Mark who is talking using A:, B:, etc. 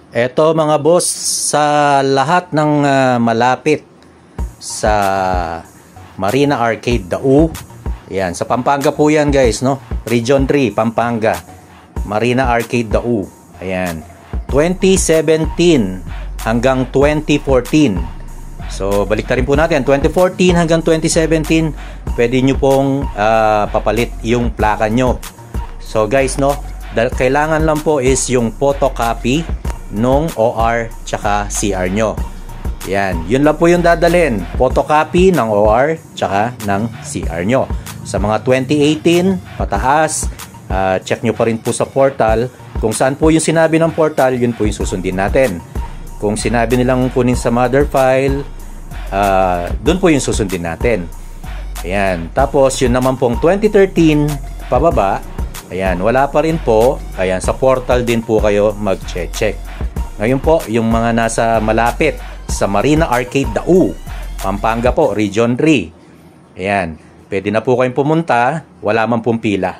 A: Eto mga boss, sa lahat ng malapit sa Marina Arcade Dau, yan, sa Pampanga po yan guys, no? Region 3, Pampanga, Marina Arcade Dau. Ayan, 2017 hanggang 2014. So balik na rin po natin, 2014 hanggang 2017, pwede nyo pong papalit yung plaka nyo. So guys, no, kailangan lang po is yung photocopy nung OR tsaka CR nyo. Yan, yun lang po yung dadalhin, photocopy ng OR tsaka ng CR nyo. Sa mga 2018 pataas, check nyo pa rin po sa portal kung saan po yung sinabi ng portal, yun po yung susundin natin. Kung sinabi nilang kunin sa mother file, dun po yung susundin natin. Ayan, tapos yun naman pong 2013 pababa, ayan, wala pa rin po. Ayan, sa portal din po kayo mag-check. Ngayon po, yung mga nasa malapit sa Marina Arcade Dau, Pampanga po, Region 3. Ayan, pwede na po kayong pumunta, wala man pong pila.